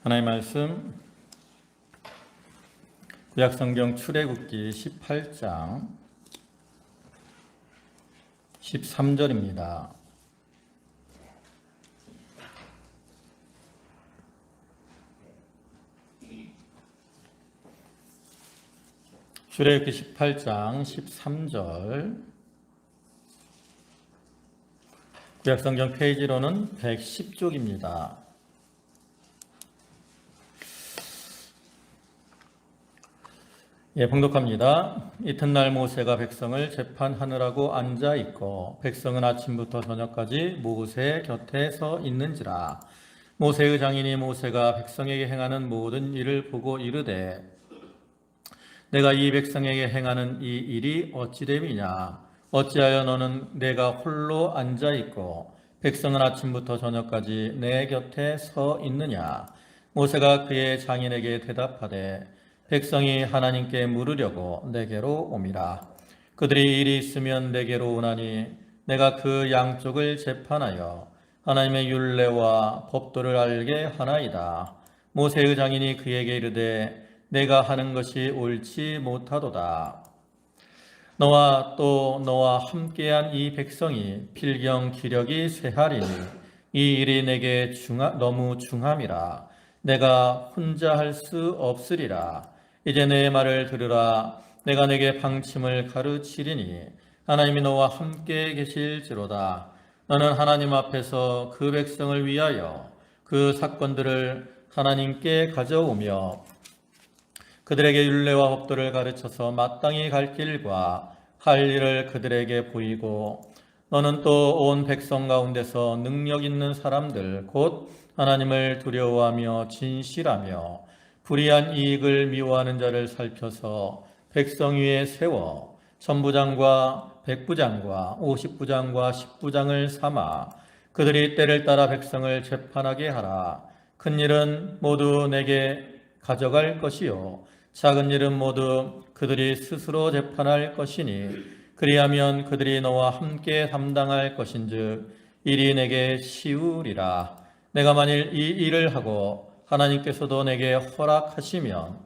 하나님의 말씀 구약성경 출애굽기 18장 13절입니다. 출애굽기 18장 13절 구약성경 페이지로는 110쪽입니다. 봉독합니다. 이튿날 모세가 백성을 재판하느라고 앉아 있고 백성은 아침부터 저녁까지 모세 곁에 서 있는지라. 모세의 장인이 모세가 백성에게 행하는 모든 일을 보고 이르되 내가 이 백성에게 행하는 이 일이 어찌됨이냐. 어찌하여 너는 내가 홀로 앉아 있고 백성은 아침부터 저녁까지 내 곁에 서 있느냐. 모세가 그의 장인에게 대답하되 백성이 하나님께 물으려고 내게로 오미라. 그들이 일이 있으면 내게로 오나니 내가 그 양쪽을 재판하여 하나님의 율례와 법도를 알게 하나이다. 모세의 장인이 그에게 이르되 내가 하는 것이 옳지 못하도다. 너와 또 너와 함께한 이 백성이 필경 기력이 쇠하리니 이 일이 내게 너무 중함이라. 내가 혼자 할 수 없으리라. 이제 내 말을 들으라. 내가 내게 방침을 가르치리니 하나님이 너와 함께 계실지로다. 너는 하나님 앞에서 그 백성을 위하여 그 사건들을 하나님께 가져오며 그들에게 율례와 법도를 가르쳐서 마땅히 갈 길과 할 일을 그들에게 보이고 너는 또 온 백성 가운데서 능력 있는 사람들 곧 하나님을 두려워하며 진실하며 불의한 이익을 미워하는 자를 살펴서 백성 위에 세워 천부장과 백부장과 50부장과 10부장을 삼아 그들이 때를 따라 백성을 재판하게 하라. 큰 일은 모두 내게 가져갈 것이요 작은 일은 모두 그들이 스스로 재판할 것이니 그리하면 그들이 너와 함께 담당할 것인즉 일이 내게 쉬우리라. 내가 만일 이 일을 하고 하나님께서도 내게 허락하시면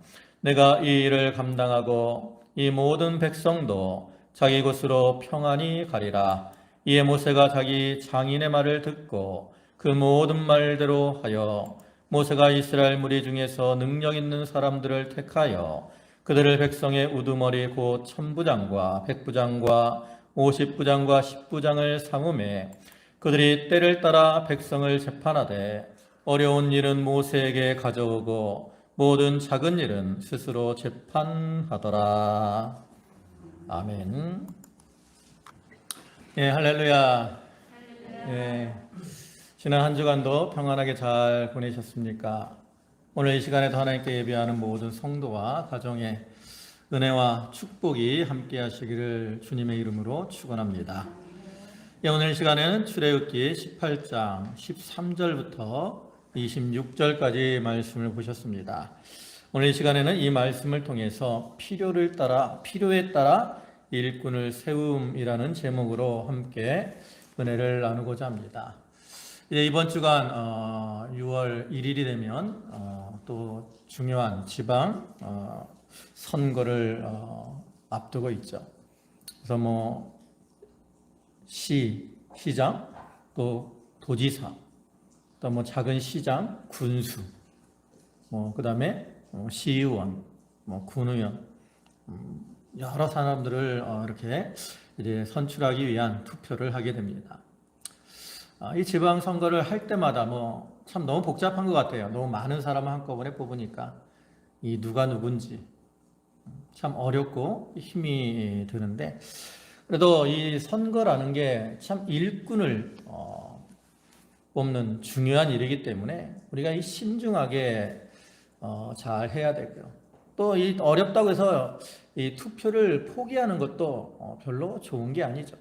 내가 이 일을 감당하고 이 모든 백성도 자기 곳으로 평안히 가리라. 이에 모세가 자기 장인의 말을 듣고 그 모든 말대로 하여 모세가 이스라엘 무리 중에서 능력 있는 사람들을 택하여 그들을 백성의 우두머리 곧 천부장과 백부장과 50부장과 10부장을 삼음에 그들이 때를 따라 백성을 재판하되 어려운 일은 모세에게 가져오고 모든 작은 일은 스스로 재판하더라. 아멘. 할렐루야. 지난 한 주간도 평안하게 잘 보내셨습니까? 오늘 이 시간에도 하나님께 예배하는 모든 성도와 가정의 은혜와 축복이 함께 하시기를 주님의 이름으로 축원합니다. 오늘 이 시간에는 출애굽기 18장 13절부터 26절까지 말씀을 보셨습니다. 오늘 이 시간에는 이 말씀을 통해서 필요에 따라 일꾼을 세움이라는 제목으로 함께 은혜를 나누고자 합니다. 이번 주간 6월 1일이 되면 또 중요한 지방 선거를 앞두고 있죠. 그래서 시장, 또 도지사, 또 작은 시장, 군수, 그 다음에 시의원, 군의원, 여러 사람들을 이렇게 이제 선출하기 위한 투표를 하게 됩니다. 이 지방선거를 할 때마다 참 너무 복잡한 것 같아요. 너무 많은 사람을 한꺼번에 뽑으니까 이 누가 누군지 참 어렵고 힘이 드는데 그래도 이 선거라는 게 참 일꾼을 뽑는 중요한 일이기 때문에 우리가 이 신중하게 잘 해야 되고요. 또 이 어렵다고 해서 이 투표를 포기하는 것도 별로 좋은 게 아니죠.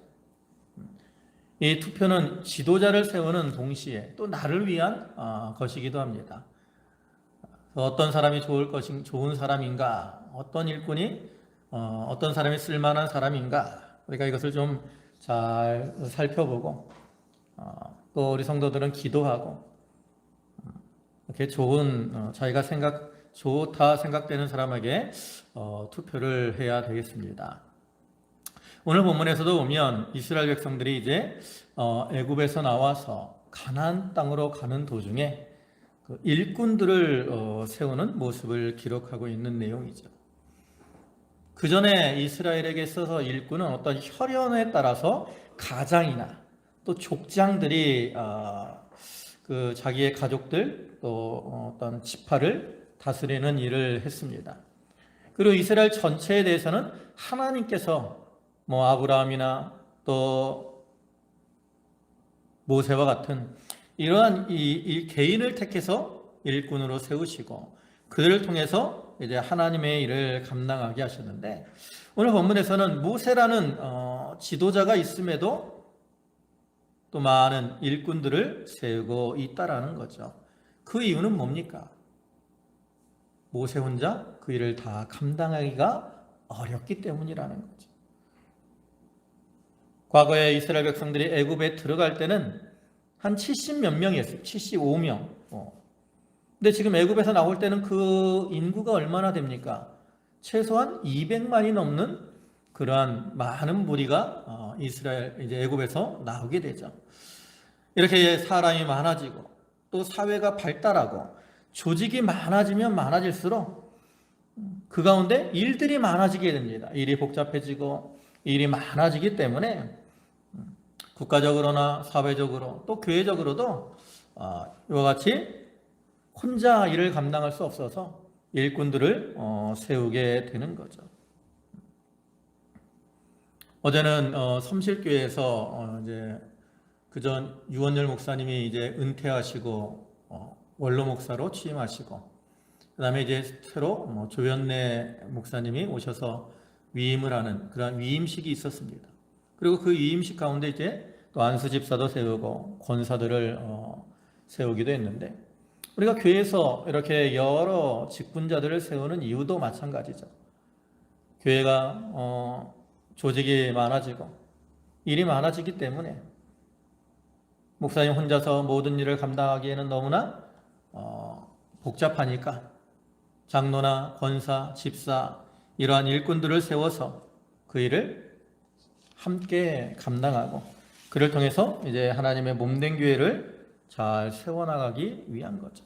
이 투표는 지도자를 세우는 동시에 또 나를 위한 것이기도 합니다. 어떤 사람이 좋은 사람인가, 어떤 일꾼이 어떤 사람이 쓸만한 사람인가, 우리가 이것을 좀 잘 살펴보고 또 우리 성도들은 기도하고 이렇게 좋은 자기가 좋다 생각되는 사람에게 투표를 해야 되겠습니다. 오늘 본문에서도 보면 이스라엘 백성들이 이제 애굽에서 나와서 가나안 땅으로 가는 도중에 그 일꾼들을 세우는 모습을 기록하고 있는 내용이죠. 그 전에 이스라엘에게 있어서 일꾼은 어떤 혈연에 따라서 가장이나 또 족장들이 그 자기의 가족들 또 어떤 지파를 다스리는 일을 했습니다. 그리고 이스라엘 전체에 대해서는 하나님께서 뭐 아브라함이나 또 모세와 같은 이러한 이 개인을 택해서 일꾼으로 세우시고 그들을 통해서 이제 하나님의 일을 감당하게 하셨는데, 오늘 본문에서는 모세라는 지도자가 있음에도 또 많은 일꾼들을 세우고 있다라는 거죠. 그 이유는 뭡니까? 모세 혼자 그 일을 다 감당하기가 어렵기 때문이라는 거죠. 과거에 이스라엘 백성들이 애굽에 들어갈 때는 한 70 몇 명이었어요. 75명. 근데 지금 애굽에서 나올 때는 그 인구가 얼마나 됩니까? 최소한 200만이 넘는 그러한 많은 무리가 이스라엘 이제 애굽에서 나오게 되죠. 이렇게 사람이 많아지고 또 사회가 발달하고 조직이 많아지면 많아질수록 그 가운데 일들이 많아지게 됩니다. 일이 복잡해지고 일이 많아지기 때문에 국가적으로나 사회적으로 또 교회적으로도 이와 같이 혼자 일을 감당할 수 없어서 일꾼들을 세우게 되는 거죠. 어제는 섬실교회에서 이제 그전 유원열 목사님이 이제 은퇴하시고 원로 목사로 취임하시고, 그다음에 이제 새로 조현래 목사님이 오셔서 위임을 하는 그런 위임식이 있었습니다. 그리고 그 위임식 가운데 이제 또 안수 집사도 세우고 권사들을 세우기도 했는데, 우리가 교회에서 이렇게 여러 직분자들을 세우는 이유도 마찬가지죠. 교회가 조직이 많아지고 일이 많아지기 때문에 목사님 혼자서 모든 일을 감당하기에는 너무나 복잡하니까 장로나 권사, 집사 이러한 일꾼들을 세워서 그 일을 함께 감당하고 그를 통해서 이제 하나님의 몸된 교회를 잘 세워나가기 위한 거죠.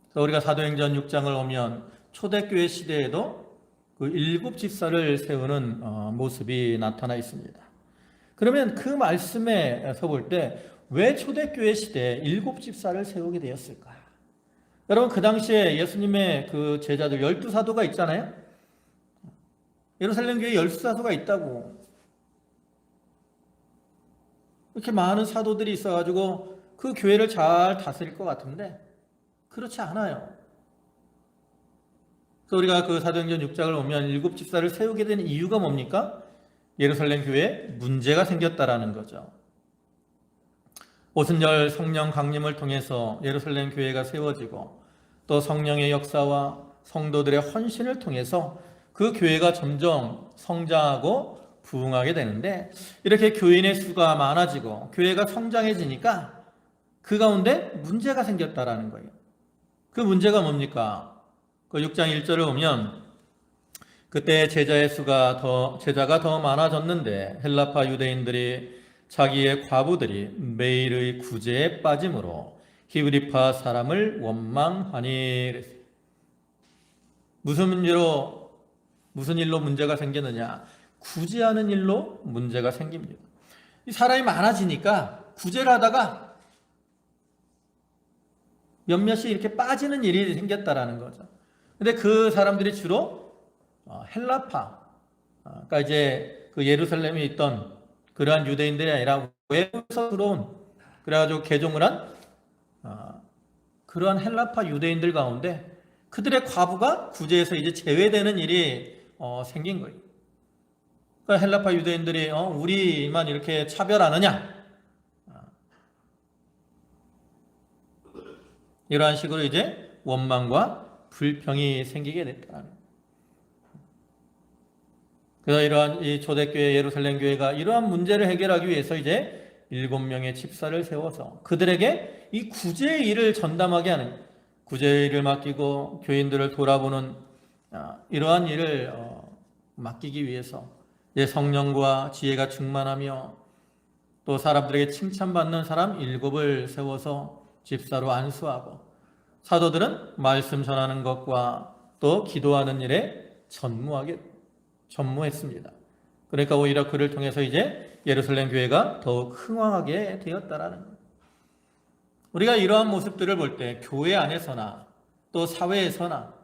그래서 우리가 사도행전 6장을 보면 초대교회 시대에도 그 7 집사를 세우는 모습이 나타나 있습니다. 그러면 그 말씀에서 볼 때 왜 초대교회 시대에 7 집사를 세우게 되었을까? 여러분, 그 당시에 예수님의 그 제자들 12사도가 있잖아요. 예루살렘 교회에 12사도가 있다고. 이렇게 많은 사도들이 있어가지고 그 교회를 잘 다스릴 것 같은데 그렇지 않아요. 그래서 우리가 그 사도행전 6장을 보면 7 집사를 세우게 된 이유가 뭡니까? 예루살렘 교회에 문제가 생겼다라는 거죠. 오순절 성령 강림을 통해서 예루살렘 교회가 세워지고 또 성령의 역사와 성도들의 헌신을 통해서 그 교회가 점점 성장하고 부흥하게 되는데, 이렇게 교인의 수가 많아지고 교회가 성장해지니까 그 가운데 문제가 생겼다라는 거예요. 그 문제가 뭡니까? 그 6장 1절을 보면 그때 제자가 더 많아졌는데 헬라파 유대인들이 자기의 과부들이 매일의 구제에 빠짐으로 히브리파 사람을 원망하니. 무슨 일로 문제가 생기느냐? 구제하는 일로 문제가 생깁니다. 이 사람이 많아지니까 구제를 하다가 몇몇이 이렇게 빠지는 일이 생겼다라는 거죠. 근데 그 사람들이 주로 헬라파, 그러니까 이제 그 예루살렘에 있던 그러한 유대인들이 아니라 외국에서 들어온, 그래가지고 개종을 한 그러한 헬라파 유대인들 가운데 그들의 과부가 구제에서 이제 제외되는 일이 생긴 거예요. 그러니까 헬라파 유대인들이 우리만 이렇게 차별하느냐, 이러한 식으로 이제 원망과 불평이 생기게 됐다. 그래서 이러한 이 초대교회 예루살렘 교회가 이러한 문제를 해결하기 위해서 이제 7명의 집사를 세워서 그들에게 이 구제의 일을 전담하게 하는, 구제의 일을 맡기고 교인들을 돌아보는 이러한 일을 맡기기 위해서 성령과 지혜가 충만하며 또 사람들에게 칭찬받는 사람 7을 세워서 집사로 안수하고, 사도들은 말씀 전하는 것과 또 기도하는 일에 전무했습니다. 그러니까 오히려 그를 통해서 이제 예루살렘 교회가 더욱 흥왕하게 되었다라는 거예요. 우리가 이러한 모습들을 볼 때 교회 안에서나 또 사회에서나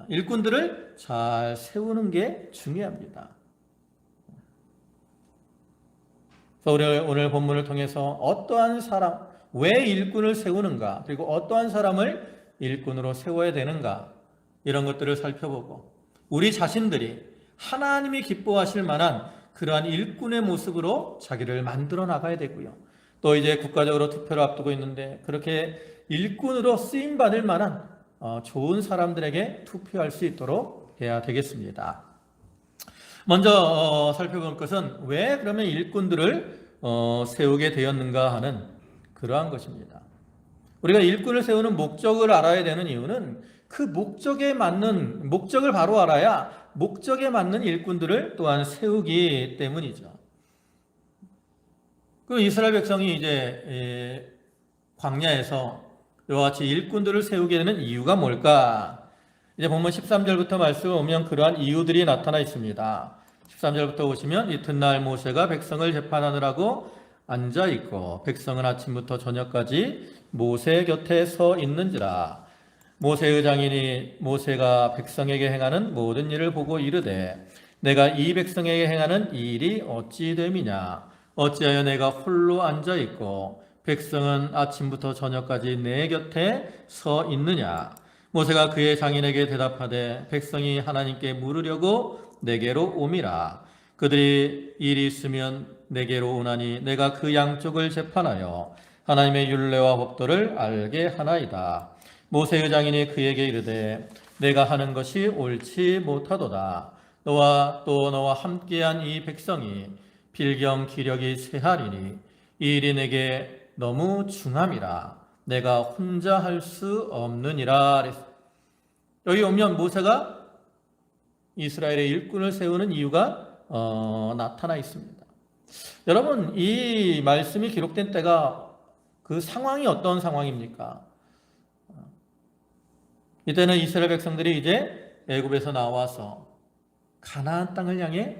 일꾼들을 잘 세우는 게 중요합니다. 그래서 오늘 본문을 통해서 어떠한 사람, 왜 일꾼을 세우는가, 그리고 어떠한 사람을 일꾼으로 세워야 되는가, 이런 것들을 살펴보고 우리 자신들이 하나님이 기뻐하실 만한 그러한 일꾼의 모습으로 자기를 만들어 나가야 되고요. 또 이제 국가적으로 투표를 앞두고 있는데 그렇게 일꾼으로 쓰임받을 만한 좋은 사람들에게 투표할 수 있도록 해야 되겠습니다. 먼저 살펴볼 것은 왜 그러면 일꾼들을 세우게 되었는가 하는 그러한 것입니다. 우리가 일꾼을 세우는 목적을 알아야 되는 이유는 그 목적을 바로 알아야 목적에 맞는 일꾼들을 또한 세우기 때문이죠. 그 이스라엘 백성이 이제 광야에서 이와 같이 일꾼들을 세우게 되는 이유가 뭘까? 이제 본문 13절부터 말씀을 보면 그러한 이유들이 나타나 있습니다. 13절부터 보시면 이튿날 모세가 백성을 재판하느라고 앉아 있고 백성은 아침부터 저녁까지 모세 곁에 서 있는지라. 모세의 장인이 모세가 백성에게 행하는 모든 일을 보고 이르되 내가 이 백성에게 행하는 이 일이 어찌 됨이냐. 어찌하여 내가 홀로 앉아 있고 백성은 아침부터 저녁까지 내 곁에 서 있느냐. 모세가 그의 장인에게 대답하되 백성이 하나님께 물으려고 내게로 오미라. 그들이 일이 있으면 내게로 오나니 내가 그 양쪽을 재판하여 하나님의 율례와 법도를 알게 하나이다. 모세의 장인이 그에게 이르되 내가 하는 것이 옳지 못하도다. 너와 함께한 이 백성이 필경 기력이 쇠하리니 이 일이 내게 너무 중함이라. 내가 혼자 할 수 없느니라. 여기 오면 모세가 이스라엘의 일꾼을 세우는 이유가 나타나 있습니다. 여러분, 이 말씀이 기록된 때가 그 상황이 어떤 상황입니까? 이때는 이스라엘 백성들이 이제 애굽에서 나와서 가나안 땅을 향해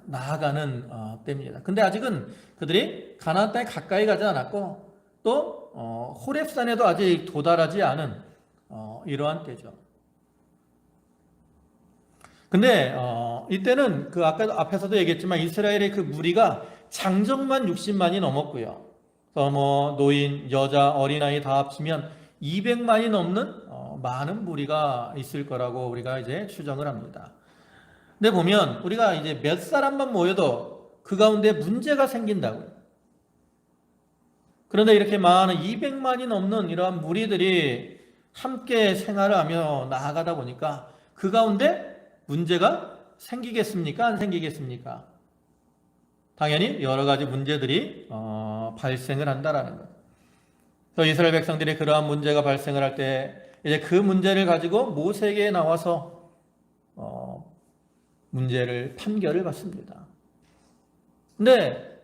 나아가는 때입니다. 근데 아직은 그들이 가나안 땅에 가까이 가지 않았고 또 호렙산에도 아직 도달하지 않은 이러한 때죠. 근데 이때는 그 아까 앞에서도 얘기했지만 이스라엘의 그 무리가 장정만 60만이 넘었고요. 그래서 노인, 여자, 어린아이 다 합치면 200만이 넘는 많은 무리가 있을 거라고 우리가 이제 추정을 합니다. 근데 보면 우리가 이제 몇 사람만 모여도 그 가운데 문제가 생긴다고요. 그런데 이렇게 많은 200만이 넘는 이러한 무리들이 함께 생활을 하며 나아가다 보니까 그 가운데 문제가 생기겠습니까? 안 생기겠습니까? 당연히 여러 가지 문제들이 발생을 한다라는 거예요. 그래서 이스라엘 백성들이 그러한 문제가 발생을 할 때 이제 그 문제를 가지고 모세에게 나와서 판결을 받습니다. 근데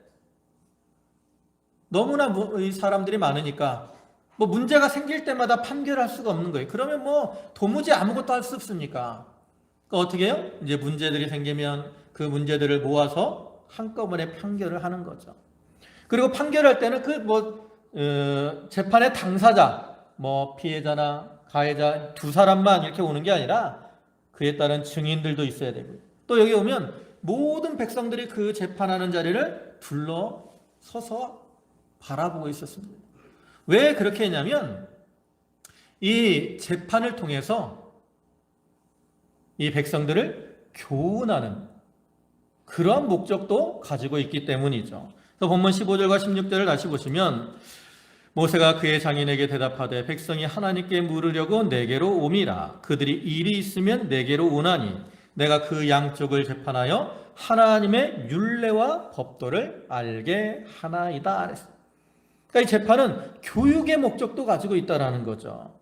너무나 이 사람들이 많으니까 문제가 생길 때마다 판결할 수가 없는 거예요. 그러면 도무지 아무것도 할 수 없습니까? 그러니까 어떻게 해요? 이제 문제들이 생기면 그 문제들을 모아서 한꺼번에 판결을 하는 거죠. 그리고 판결할 때는 재판의 당사자, 피해자나 가해자 두 사람만 이렇게 오는 게 아니라 그에 따른 증인들도 있어야 되고요. 또 여기 오면 모든 백성들이 그 재판하는 자리를 둘러서서 바라보고 있었습니다. 왜 그렇게 했냐면 이 재판을 통해서 이 백성들을 교훈하는 그러한 목적도 가지고 있기 때문이죠. 그래서 본문 15절과 16절을 다시 보시면 모세가 그의 장인에게 대답하되 백성이 하나님께 물으려고 내게로 오미라. 그들이 일이 있으면 내게로 오나니 내가 그 양쪽을 재판하여 하나님의 율례와 법도를 알게 하나이다. 그러니까 이 재판은 교육의 목적도 가지고 있다는 거죠.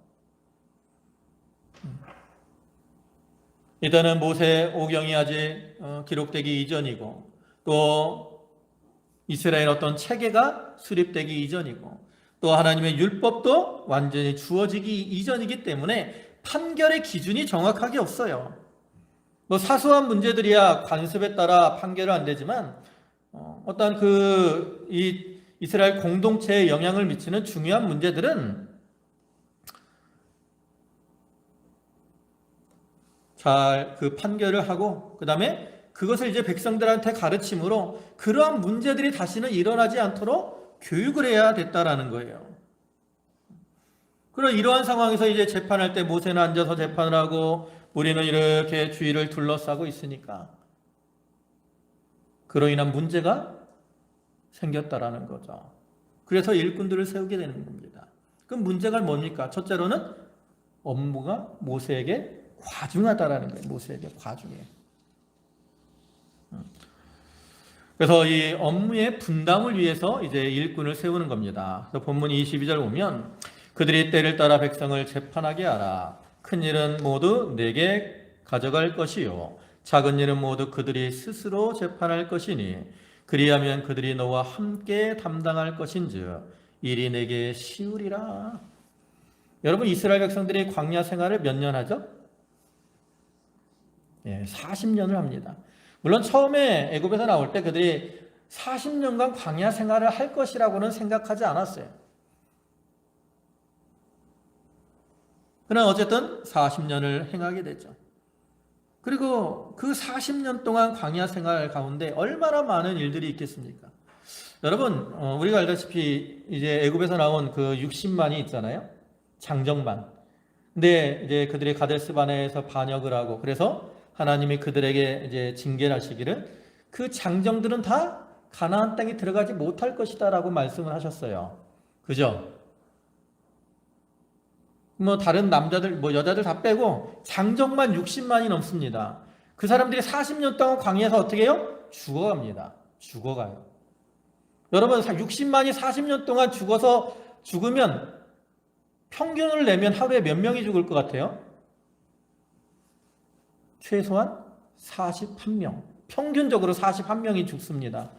이때는 모세 오경이 아직 기록되기 이전이고 또 이스라엘 어떤 체계가 수립되기 이전이고 또 하나님의 율법도 완전히 주어지기 이전이기 때문에 판결의 기준이 정확하게 없어요. 뭐 사소한 문제들이야 관습에 따라 판결은 안 되지만 어떤 이 이스라엘 공동체에 영향을 미치는 중요한 문제들은 잘 그 판결을 하고 그 다음에 그것을 이제 백성들한테 가르침으로 그러한 문제들이 다시는 일어나지 않도록 교육을 해야 됐다라는 거예요. 그럼 이러한 상황에서 이제 재판할 때 모세는 앉아서 재판을 하고 우리는 이렇게 주위를 둘러싸고 있으니까 그로 인한 문제가 생겼다라는 거죠. 그래서 일꾼들을 세우게 되는 겁니다. 그럼 문제가 뭡니까? 첫째로는 업무가 모세에게 과중하다라는 거예요. 모세에게 과중해. 그래서 이 업무의 분담을 위해서 이제 일꾼을 세우는 겁니다. 그래서 본문 22절 보면 그들이 때를 따라 백성을 재판하게 하라. 큰 일은 모두 내게 가져갈 것이요 작은 일은 모두 그들이 스스로 재판할 것이니 그리하면 그들이 너와 함께 담당할 것인즉 일이 내게 쉬우리라. 여러분 이스라엘 백성들이 광야 생활을 몇 년 하죠? 40년을 합니다. 물론 처음에 애굽에서 나올 때 그들이 40년간 광야 생활을 할 것이라고는 생각하지 않았어요. 그러나 어쨌든 40년을 행하게 되죠. 그리고 그 40년 동안 광야 생활 가운데 얼마나 많은 일들이 있겠습니까? 여러분 우리가 알다시피 이제 애굽에서 나온 그 60만이 있잖아요. 장정만. 근데 이제 그들이 가데스 바네에서 반역을 하고 그래서 하나님이 그들에게 이제 징계를 하시기를 그 장정들은 다 가나안 땅에 들어가지 못할 것이다라고 말씀을 하셨어요. 그죠? 뭐 다른 남자들 뭐 여자들 다 빼고 장정만 60만이 넘습니다. 그 사람들이 40년 동안 광야에서 어떻게 해요? 죽어갑니다. 죽어가요. 여러분 60만이 40년 동안 죽으면 평균을 내면 하루에 몇 명이 죽을 것 같아요? 최소한 41명. 평균적으로 41명이 죽습니다.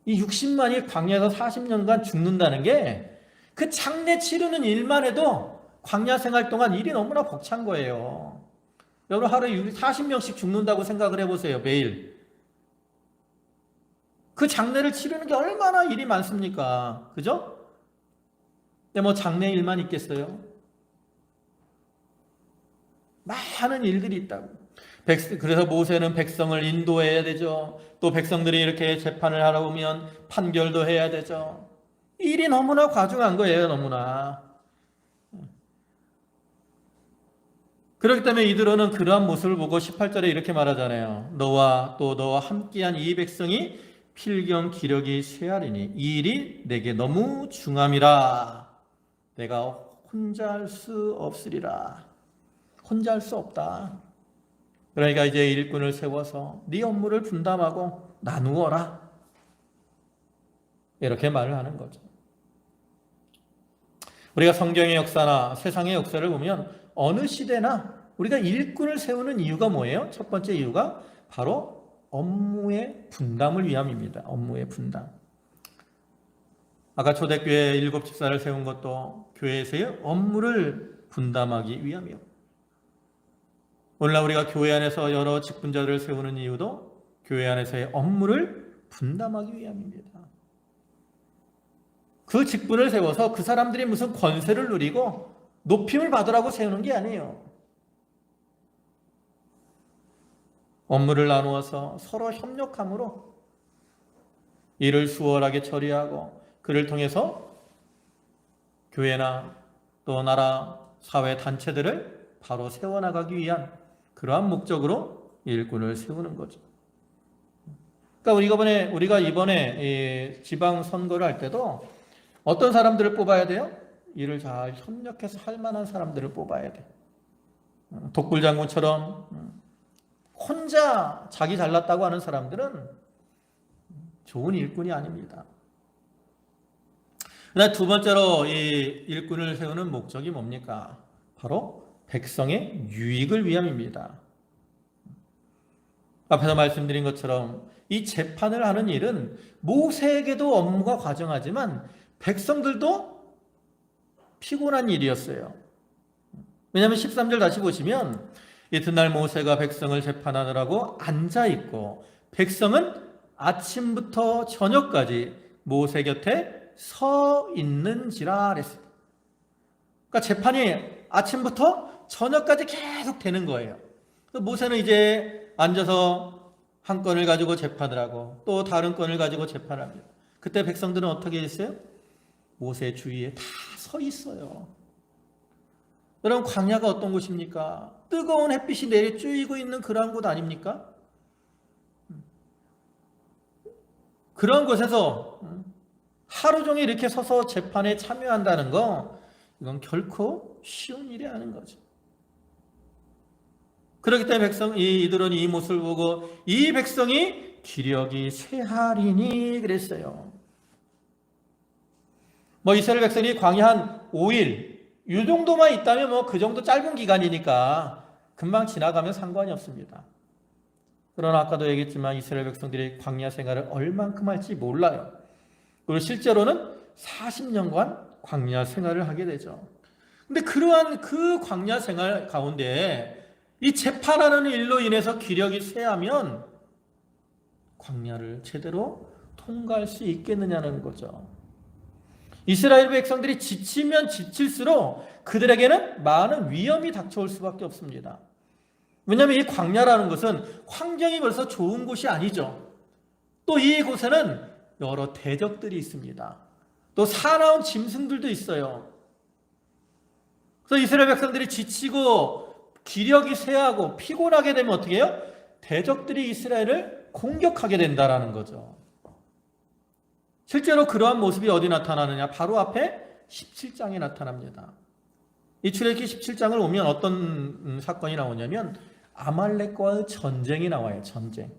이 60만이 광야에서 40년간 죽는다는 게 그 장례 치르는 일만 해도 광야 생활 동안 일이 너무나 벅찬 거예요. 여러분 하루에 40명씩 죽는다고 생각을 해보세요. 매일. 그 장례를 치르는 게 얼마나 일이 많습니까? 그죠? 근데 뭐 장례 일만 있겠어요? 많은 일들이 있다고. 그래서 모세는 백성을 인도해야 되죠. 또 백성들이 이렇게 재판을 하러 오면 판결도 해야 되죠. 일이 너무나 과중한 거예요. 너무나. 그렇기 때문에 이들은 그러한 모습을 보고 18절에 이렇게 말하잖아요. 너와 함께한 이 백성이 필경 기력이 쇠하리니 이 일이 내게 너무 중함이라. 내가 혼자 할 수 없으리라. 혼자 할 수 없다. 그러니까 이제 일꾼을 세워서 네 업무를 분담하고 나누어라. 이렇게 말을 하는 거죠. 우리가 성경의 역사나 세상의 역사를 보면 어느 시대나 우리가 일꾼을 세우는 이유가 뭐예요? 첫 번째 이유가 바로 업무의 분담을 위함입니다. 업무의 분담. 아까 초대교회 7 집사를 세운 것도 교회에서의 업무를 분담하기 위함이요. 오늘날 우리가 교회 안에서 여러 직분자들을 세우는 이유도 교회 안에서의 업무를 분담하기 위함입니다. 그 직분을 세워서 그 사람들이 무슨 권세를 누리고 높임을 받으라고 세우는 게 아니에요. 업무를 나누어서 서로 협력함으로 일을 수월하게 처리하고 그를 통해서 교회나 또 나라, 사회 단체들을 바로 세워나가기 위한 그러한 목적으로 일꾼을 세우는 거죠. 그러니까 우리가 이번에 지방 선거를 할 때도 어떤 사람들을 뽑아야 돼요? 일을 잘 협력해서 할 만한 사람들을 뽑아야 돼. 독불장군처럼 혼자 자기 잘났다고 하는 사람들은 좋은 일꾼이 아닙니다. 그다음 두 번째로 이 일꾼을 세우는 목적이 뭡니까? 바로 백성의 유익을 위함입니다. 앞에서 말씀드린 것처럼 이 재판을 하는 일은 모세에게도 업무가 과정하지만 백성들도 피곤한 일이었어요. 왜냐하면 13절 다시 보시면 이튿날 모세가 백성을 재판하느라고 앉아있고 백성은 아침부터 저녁까지 모세 곁에 서 있는지라 그랬어요. 그러니까 재판이 아침부터 저녁까지 계속 되는 거예요. 모세는 이제 앉아서 한 건을 가지고 재판을 하고 또 다른 건을 가지고 재판을 합니다. 그때 백성들은 어떻게 했어요? 모세 주위에 다 서 있어요. 여러분, 광야가 어떤 곳입니까? 뜨거운 햇빛이 내리쬐고 있는 그러한 곳 아닙니까? 그런 곳에서 하루 종일 이렇게 서서 재판에 참여한다는 거, 이건 결코 쉬운 일이 아닌 거죠. 그렇기 때문에 이들은 이 모습을 보고 이 백성이 기력이 쇠하리니 그랬어요. 이스라엘 백성이 광야 한 5일 이 정도만 있다면 그 정도 짧은 기간이니까 금방 지나가면 상관이 없습니다. 그러나 아까도 얘기했지만 이스라엘 백성들이 광야 생활을 얼만큼 할지 몰라요. 그리고 실제로는 40년간 광야 생활을 하게 되죠. 근데 그러한 그 광야 생활 가운데 이 재판하는 일로 인해서 기력이 쇠하면 광야를 제대로 통과할 수 있겠느냐는 거죠. 이스라엘 백성들이 지치면 지칠수록 그들에게는 많은 위험이 닥쳐올 수밖에 없습니다. 왜냐하면 이 광야라는 것은 환경이 벌써 좋은 곳이 아니죠. 또 이곳에는 여러 대적들이 있습니다. 또 사나운 짐승들도 있어요. 그래서 이스라엘 백성들이 지치고 기력이 쇠하고 피곤하게 되면 어떻게 해요? 대적들이 이스라엘을 공격하게 된다는 거죠. 실제로 그러한 모습이 어디 나타나느냐? 바로 앞에 17장에 나타납니다. 이 출애굽기 17장을 보면 어떤 사건이 나오냐면 아말렉과의 전쟁이 나와요. 전쟁.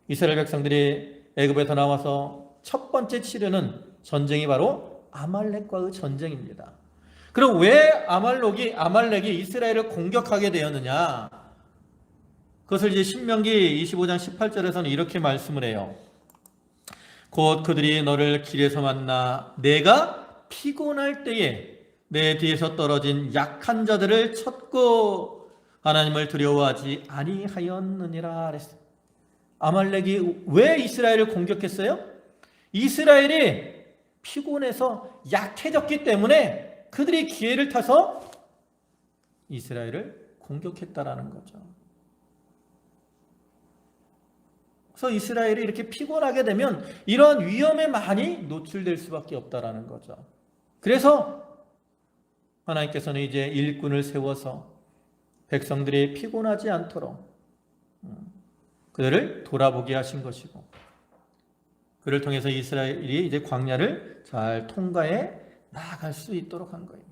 이스라엘 백성들이 애굽에서 나와서 첫 번째 치르는 전쟁이 바로 아말렉과의 전쟁입니다. 그럼 왜 아말렉이 이스라엘을 공격하게 되었느냐? 그것을 이제 신명기 25장 18절에서는 이렇게 말씀을 해요. 곧 그들이 너를 길에서 만나 내가 피곤할 때에 내 뒤에서 떨어진 약한 자들을 쳤고 하나님을 두려워하지 아니하였느니라 그랬어요. 아말렉이 왜 이스라엘을 공격했어요? 이스라엘이 피곤해서 약해졌기 때문에 그들이 기회를 타서 이스라엘을 공격했다라는 거죠. 그래서 이스라엘이 이렇게 피곤하게 되면 이러한 위험에 많이 노출될 수밖에 없다라는 거죠. 그래서 하나님께서는 이제 일꾼을 세워서 백성들이 피곤하지 않도록 그들을 돌아보게 하신 것이고, 그를 통해서 이스라엘이 이제 광야를 잘 통과해 나아갈 수 있도록 한 거예요.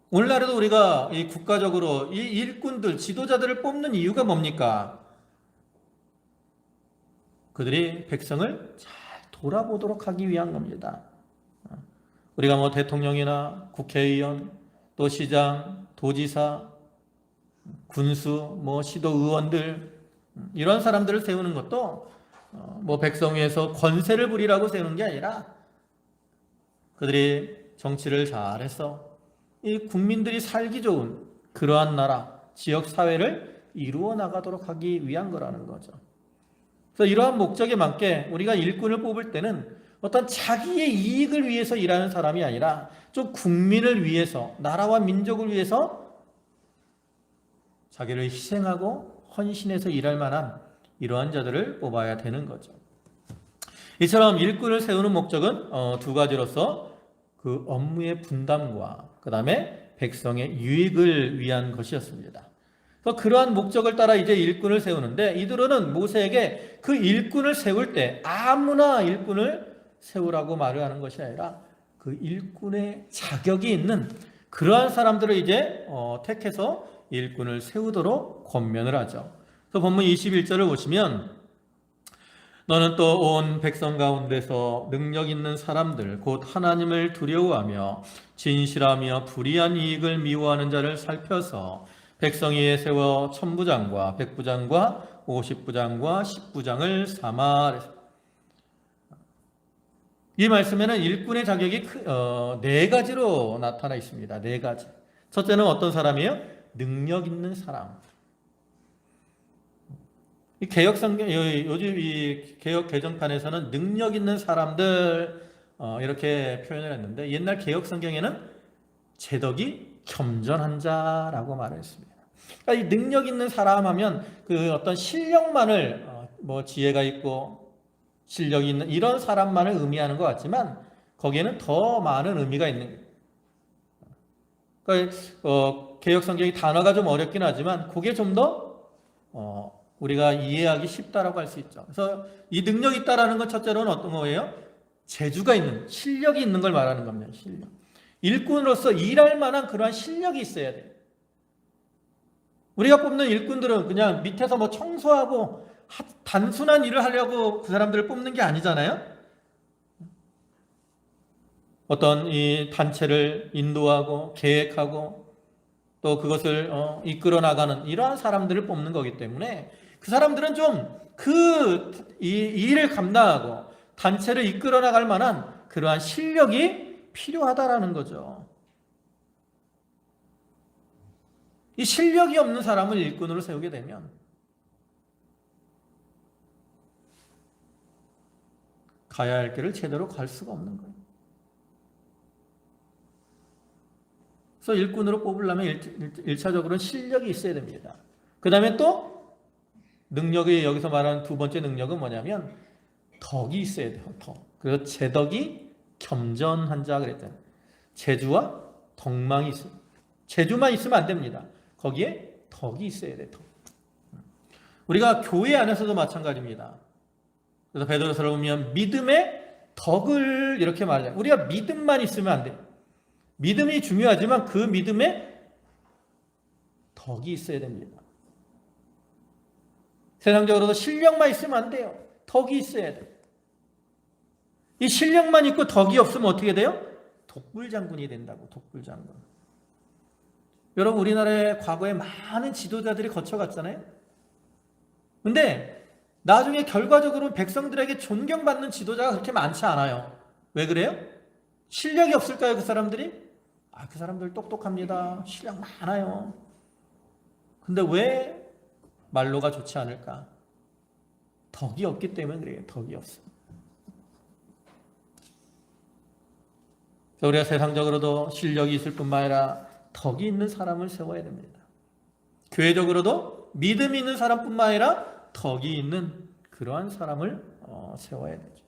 오늘날에도 우리가 이 국가적으로 이 일꾼들, 지도자들을 뽑는 이유가 뭡니까? 그들이 백성을 잘 돌아보도록 하기 위한 겁니다. 우리가 대통령이나 국회의원, 또 시장, 도지사, 군수, 시도의원들, 이런 사람들을 세우는 것도 백성 위에서 권세를 부리라고 세우는 게 아니라 그들이 정치를 잘해서 이 국민들이 살기 좋은 그러한 나라, 지역 사회를 이루어 나가도록 하기 위한 거라는 거죠. 그래서 이러한 목적에 맞게 우리가 일꾼을 뽑을 때는 어떤 자기의 이익을 위해서 일하는 사람이 아니라 좀 국민을 위해서, 나라와 민족을 위해서 자기를 희생하고 헌신해서 일할 만한 이러한 자들을 뽑아야 되는 거죠. 이처럼 일꾼을 세우는 목적은 두 가지로서 그 업무의 분담과 그 다음에 백성의 유익을 위한 것이었습니다. 그러한 목적을 따라 이제 일꾼을 세우는데, 이들은 모세에게 그 일꾼을 세울 때 아무나 일꾼을 세우라고 말을 하는 것이 아니라 그 일꾼의 자격이 있는 그러한 사람들을 이제 택해서 일꾼을 세우도록 권면을 하죠. 그래서 본문 21절을 보시면 너는 또 온 백성 가운데서 능력 있는 사람들 곧 하나님을 두려워하며 진실하며 불의한 이익을 미워하는 자를 살펴서 백성 위에 세워 천부장과 백부장과 50부장과 10부장을 삼아. 이 말씀에는 일꾼의 자격이 네 가지로 나타나 있습니다. 네 가지. 첫째는 어떤 사람이에요? 능력 있는 사람. 이 개혁 성경, 요즘 이 개혁 개정판에서는 능력 있는 사람들 이렇게 표현을 했는데, 옛날 개혁 성경에는 제덕이 겸전한 자라고 말했습니다. 그러니까 이 능력 있는 사람 하면 그 어떤 실력만을 뭐 지혜가 있고 실력이 있는 이런 사람만을 의미하는 것 같지만 거기에는 더 많은 의미가 있는 거예요. 그러니까 개혁 성경이 단어가 좀 어렵긴 하지만 그게 좀 더 우리가 이해하기 쉽다라고 할 수 있죠. 그래서 이 능력이 있다라는 건 첫째로는 어떤 거예요? 재주가 있는, 실력이 있는 걸 말하는 겁니다. 실력. 일꾼으로서 일할 만한 그러한 실력이 있어야 돼요. 우리가 뽑는 일꾼들은 그냥 밑에서 뭐 청소하고 단순한 일을 하려고 그 사람들을 뽑는 게 아니잖아요. 어떤 이 단체를 인도하고 계획하고 또 그것을 이끌어 나가는 이러한 사람들을 뽑는 거기 때문에 그 사람들은 좀 이 일을 감당하고 단체를 이끌어 나갈 만한 그러한 실력이 필요하다라는 거죠. 이 실력이 없는 사람을 일꾼으로 세우게 되면 가야 할 길을 제대로 갈 수가 없는 거예요. 그래서 일꾼으로 뽑으려면 1차적으로는 실력이 있어야 됩니다. 그 다음에 또 능력이, 여기서 말하는 두 번째 능력은 뭐냐면 덕이 있어야 돼요. 덕. 그래서 제덕이 겸전한 자 그랬잖아요. 재주와 덕망이 있어요. 재주만 있으면 안 됩니다. 거기에 덕이 있어야 돼요. 덕. 우리가 교회 안에서도 마찬가지입니다. 그래서 베드로서를 보면 믿음의 덕을 이렇게 말해요. 우리가 믿음만 있으면 안 돼요. 믿음이 중요하지만 그 믿음에 덕이 있어야 됩니다. 세상적으로도 실력만 있으면 안 돼요. 덕이 있어야 돼요. 이 실력만 있고 덕이 없으면 어떻게 돼요? 독불장군이 된다고. 독불장군. 여러분, 우리나라의 과거에 많은 지도자들이 거쳐갔잖아요. 근데 나중에 결과적으로 백성들에게 존경받는 지도자가 그렇게 많지 않아요. 왜 그래요? 실력이 없을까요, 그 사람들이? 그 사람들 똑똑합니다. 실력 많아요. 근데 왜 말로가 좋지 않을까? 덕이 없기 때문에 그래요. 덕이 없어. 그래서 우리가 세상적으로도 실력이 있을 뿐만 아니라 덕이 있는 사람을 세워야 됩니다. 교회적으로도 믿음이 있는 사람뿐만 아니라 덕이 있는 그러한 사람을 세워야 되죠.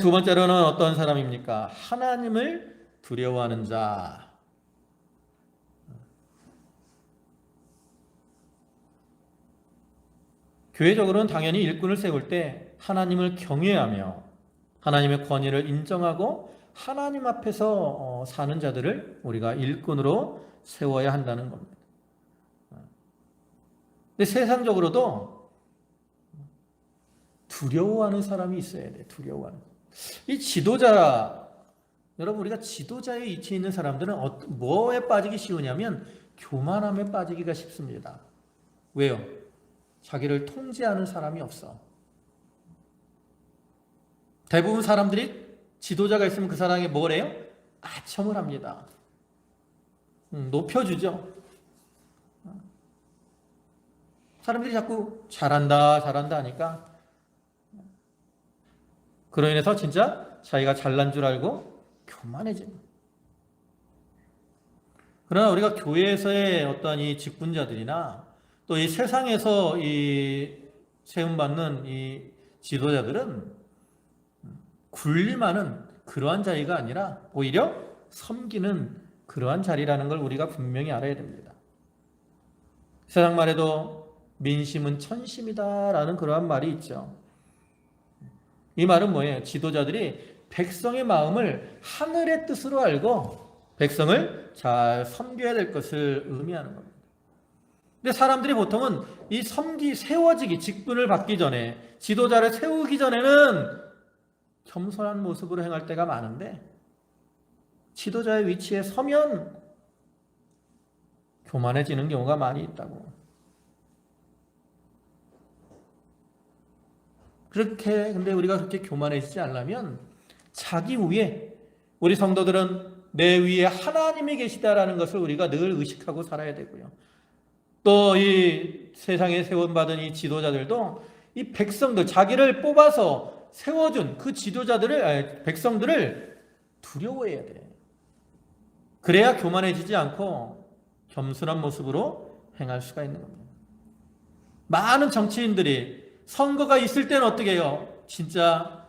두 번째로는 어떤 사람입니까? 하나님을 두려워하는 자. 교회적으로는 당연히 일꾼을 세울 때 하나님을 경외하며 하나님의 권위를 인정하고 하나님 앞에서 사는 자들을 우리가 일꾼으로 세워야 한다는 겁니다. 근데 세상적으로도 두려워하는 사람이 있어야 돼요. 두려워하는. 이 지도자, 여러분, 우리가 지도자의 위치에 있는 사람들은 뭐에 빠지기 쉬우냐면 교만함에 빠지기가 쉽습니다. 왜요? 자기를 통제하는 사람이 없어. 대부분 사람들이 지도자가 있으면 그 사람에게 뭘 해요? 아첨을 합니다. 높여주죠. 사람들이 자꾸 잘한다 하니까 그로 인해서 진짜 자기가 잘난 줄 알고 교만해집니다. 그러나 우리가 교회에서의 어떤 이 직분자들이나 또 이 세상에서 이 세움받는 이 지도자들은 군림하는 그러한 자리가 아니라 오히려 섬기는 그러한 자리라는 걸 우리가 분명히 알아야 됩니다. 세상 말에도 민심은 천심이다라는 그러한 말이 있죠. 이 말은 뭐예요? 지도자들이 백성의 마음을 하늘의 뜻으로 알고 백성을 잘 섬겨야 될 것을 의미하는 겁니다. 근데 사람들이 보통은 이 세워지기, 직분을 받기 전에, 지도자를 세우기 전에는 겸손한 모습으로 행할 때가 많은데, 지도자의 위치에 서면 교만해지는 경우가 많이 있다고. 근데 우리가 그렇게 교만해지지 않으려면 자기 위에, 우리 성도들은 내 위에 하나님이 계시다라는 것을 우리가 늘 의식하고 살아야 되고요. 또 이 세상에 세움받은 이 지도자들도 이 백성들, 자기를 뽑아서 세워준 그 백성들을 두려워해야 돼. 그래야 교만해지지 않고 겸손한 모습으로 행할 수가 있는 겁니다. 많은 정치인들이 선거가 있을 때는 어떻게 해요? 진짜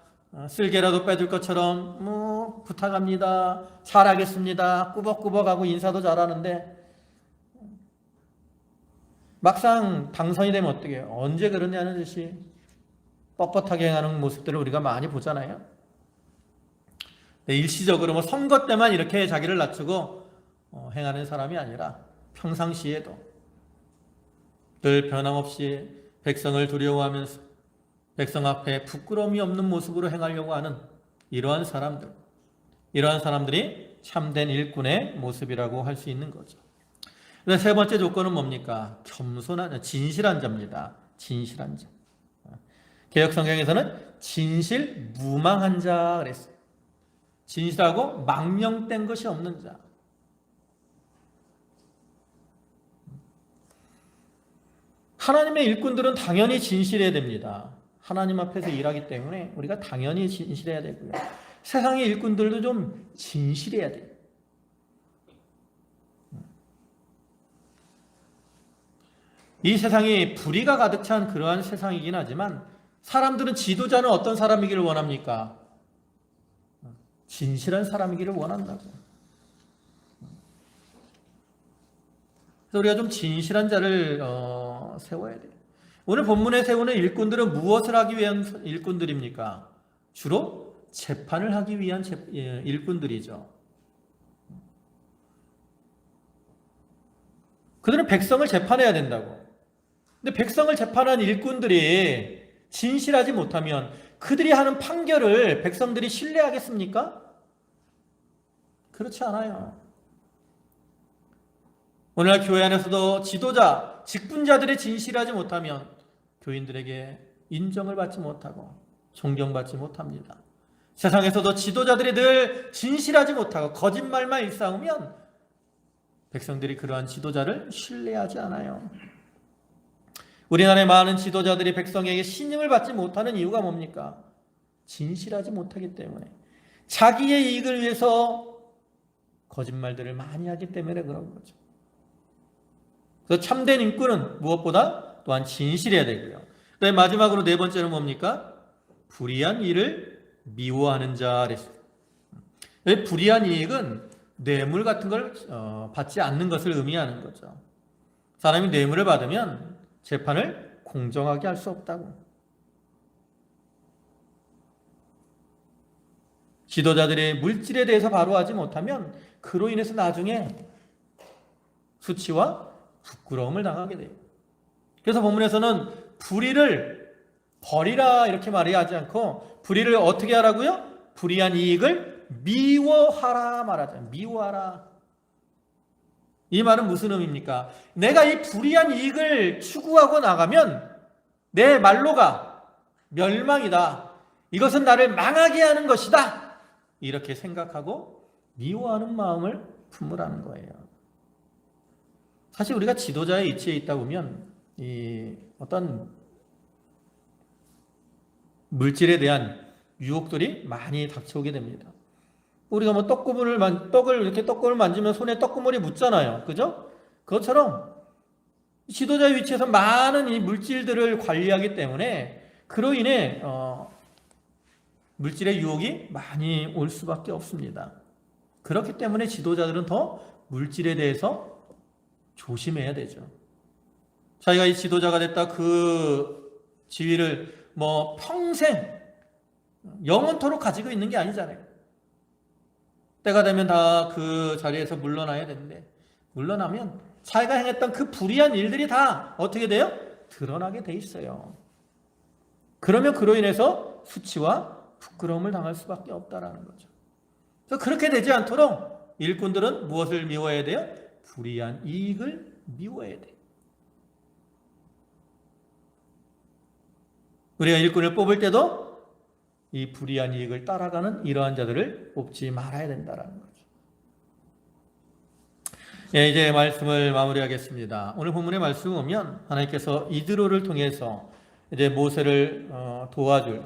쓸개라도 빼줄 것처럼 부탁합니다, 잘하겠습니다, 꾸벅꾸벅하고 인사도 잘하는데 막상 당선이 되면 어떻게 해요? 언제 그러냐는 듯이 뻣뻣하게 행하는 모습들을 우리가 많이 보잖아요. 일시적으로 선거 때만 이렇게 자기를 낮추고 행하는 사람이 아니라 평상시에도 늘 변함없이 백성을 두려워하면서 백성 앞에 부끄러움이 없는 모습으로 행하려고 하는 이러한 사람들이 참된 일꾼의 모습이라고 할 수 있는 거죠. 세 번째 조건은 뭡니까? 진실한 자입니다. 진실한 자. 개역 성경에서는 진실무망한 자 그랬어요. 진실하고 망령된 것이 없는 자. 하나님의 일꾼들은 당연히 진실해야 됩니다. 하나님 앞에서 일하기 때문에 우리가 당연히 진실해야 되고요. 세상의 일꾼들도 좀 진실해야 돼요. 이 세상이 불의가 가득 찬 그러한 세상이긴 하지만 사람들은 지도자는 어떤 사람이기를 원합니까? 진실한 사람이기를 원한다고. 그래서 우리가 좀 진실한 자를 세워야 돼요. 오늘 본문에 세우는 일꾼들은 무엇을 하기 위한 일꾼들입니까? 주로 재판을 하기 위한 일꾼들이죠. 그들은 백성을 재판해야 된다고. 근데 백성을 재판한 일꾼들이 진실하지 못하면 그들이 하는 판결을 백성들이 신뢰하겠습니까? 그렇지 않아요. 오늘날 교회 안에서도 지도자, 직분자들이 진실하지 못하면 교인들에게 인정을 받지 못하고 존경받지 못합니다. 세상에서도 지도자들이 늘 진실하지 못하고 거짓말만 일삼으면 백성들이 그러한 지도자를 신뢰하지 않아요. 우리나라의 많은 지도자들이 백성에게 신임을 받지 못하는 이유가 뭡니까? 진실하지 못하기 때문에, 자기의 이익을 위해서 거짓말들을 많이 하기 때문에 그런 거죠. 그래서 참된 인권은 무엇보다 또한 진실해야 되고요. 그다음에 마지막으로 네 번째는 뭡니까? 불의한 일을 미워하는 자. 불의한 이익은 뇌물 같은 걸 받지 않는 것을 의미하는 거죠. 사람이 뇌물을 받으면 재판을 공정하게 할 수 없다고. 지도자들이 물질에 대해서 바로 하지 못하면 그로 인해서 나중에 수치와 부끄러움을 당하게 돼요. 그래서 본문에서는 불의를 버리라 이렇게 말하지 않고 불의를 어떻게 하라고요? 불의한 이익을 미워하라 말하죠. 미워하라. 이 말은 무슨 의미입니까? 내가 이 불의한 이익을 추구하고 나가면 내 말로가 멸망이다. 이것은 나를 망하게 하는 것이다. 이렇게 생각하고 미워하는 마음을 품으라는 거예요. 사실 우리가 지도자의 위치에 있다 보면 이 어떤 물질에 대한 유혹들이 많이 닥쳐오게 됩니다. 우리가 떡을 이렇게 떡국을 만지면 손에 떡고물이 묻잖아요. 그죠? 그것처럼 지도자의 위치에서 많은 이 물질들을 관리하기 때문에 그로 인해 물질의 유혹이 많이 올 수밖에 없습니다. 그렇기 때문에 지도자들은 더 물질에 대해서 조심해야 되죠. 자기가 이 지도자가 됐다 그 지위를 평생 영원토록 가지고 있는 게 아니잖아요. 때가 되면 다 그 자리에서 물러나야 되는데, 물러나면 자기가 행했던 그 불의한 일들이 다 어떻게 돼요? 드러나게 돼 있어요. 그러면 그로 인해서 수치와 부끄러움을 당할 수밖에 없다라는 거죠. 그래서 그렇게 되지 않도록 일꾼들은 무엇을 미워해야 돼요? 불의한 이익을 미워해야 돼요. 우리가 일꾼을 뽑을 때도 이 불의한 이익을 따라가는 이러한 자들을 뽑지 말아야 된다는 거죠. 예, 이제 말씀을 마무리하겠습니다. 오늘 본문의 말씀 보면 하나님께서 이드로를 통해서 이제 모세를 도와줄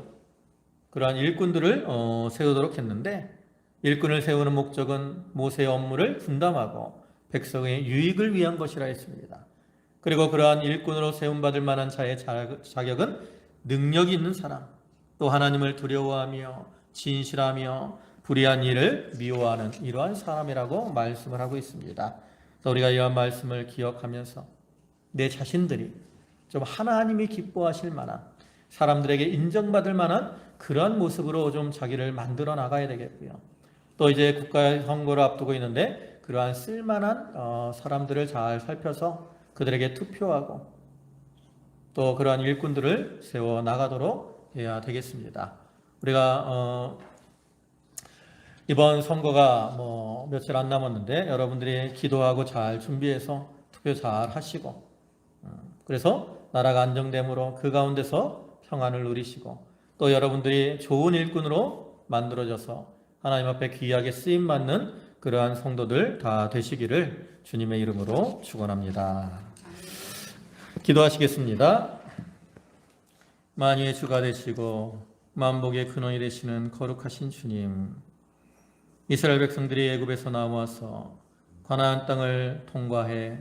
그러한 일꾼들을 세우도록 했는데, 일꾼을 세우는 목적은 모세의 업무를 분담하고 백성의 유익을 위한 것이라 했습니다. 그리고 그러한 일꾼으로 세움받을 만한 자의 자격은 능력이 있는 사람, 또 하나님을 두려워하며 진실하며 불의한 일을 미워하는 이러한 사람이라고 말씀을 하고 있습니다. 그래서 우리가 이러한 말씀을 기억하면서 내 자신들이 좀 하나님이 기뻐하실 만한, 사람들에게 인정받을 만한 그러한 모습으로 좀 자기를 만들어 나가야 되겠고요. 또 이제 국가 선거를 앞두고 있는데 그러한 쓸만한 사람들을 잘 살펴서 그들에게 투표하고 또 그러한 일꾼들을 세워 나가도록 해야 되겠습니다. 우리가 이번 선거가 며칠 안 남았는데 여러분들이 기도하고 잘 준비해서 투표 잘 하시고, 그래서 나라가 안정됨으로 그 가운데서 평안을 누리시고, 또 여러분들이 좋은 일꾼으로 만들어져서 하나님 앞에 귀하게 쓰임받는 그러한 성도들 다 되시기를 주님의 이름으로 축원합니다. 기도하시겠습니다. 만유의 주가 되시고 만복의 근원이 되시는 거룩하신 주님, 이스라엘 백성들이 애굽에서 나와서 가나안 땅을 통과해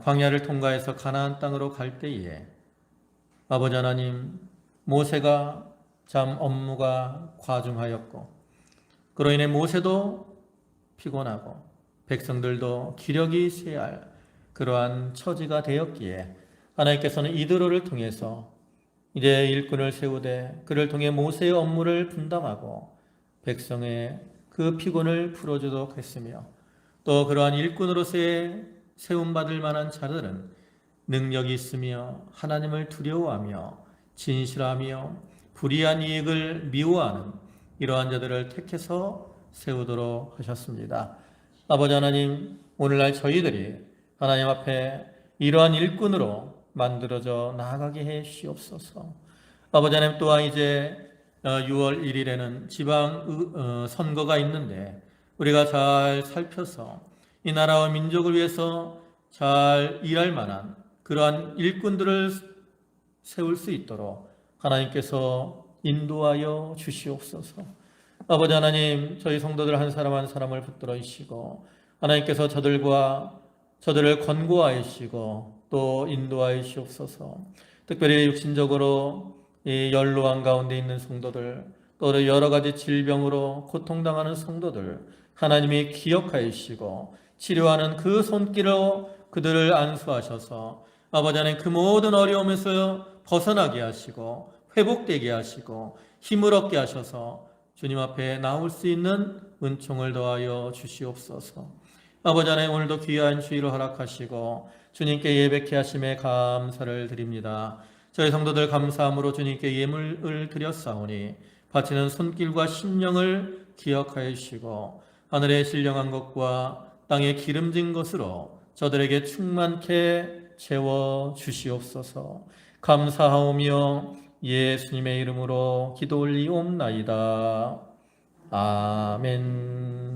광야를 통과해서 가나안 땅으로 갈 때에 아버지 하나님, 모세가 참 업무가 과중하였고 그로 인해 모세도 피곤하고 백성들도 기력이 쇠할 그러한 처지가 되었기에 하나님께서는 이드로를 통해서 이제 일꾼을 세우되 그를 통해 모세의 업무를 분담하고 백성의 그 피곤을 풀어주도록 했으며, 또 그러한 일꾼으로서의 세움받을 만한 자들은 능력이 있으며 하나님을 두려워하며 진실하며 불의한 이익을 미워하는 이러한 자들을 택해서 세우도록 하셨습니다. 아버지 하나님, 오늘날 저희들이 하나님 앞에 이러한 일꾼으로 만들어져 나아가게 해 주시옵소서. 아버지 하나님, 또한 이제 6월 1일에는 지방 선거가 있는데 우리가 잘 살펴서 이 나라와 민족을 위해서 잘 일할 만한 그러한 일꾼들을 세울 수 있도록 하나님께서 인도하여 주시옵소서. 아버지 하나님, 저희 성도들 한 사람 한 사람을 붙들어 주시고 하나님께서 저들을 권고하시고 또 인도하시옵소서. 특별히 육신적으로 이 연로한 가운데 있는 성도들, 또 여러 가지 질병으로 고통당하는 성도들 하나님이 기억하시고 치료하는 그 손길로 그들을 안수하셔서 아버지 하나님, 그 모든 어려움에서 벗어나게 하시고 회복되게 하시고 힘을 얻게 하셔서 주님 앞에 나올 수 있는 은총을 더하여 주시옵소서. 아버지 하나님, 오늘도 귀한 주의를 허락하시고 주님께 예배케 하심에 감사를 드립니다. 저희 성도들 감사함으로 주님께 예물을 드렸사오니 바치는 손길과 심령을 기억하여 주시고 하늘의 신령한 것과 땅에 기름진 것으로 저들에게 충만케 채워 주시옵소서. 감사하오며 예수님의 이름으로 기도 올리옵나이다. 아멘.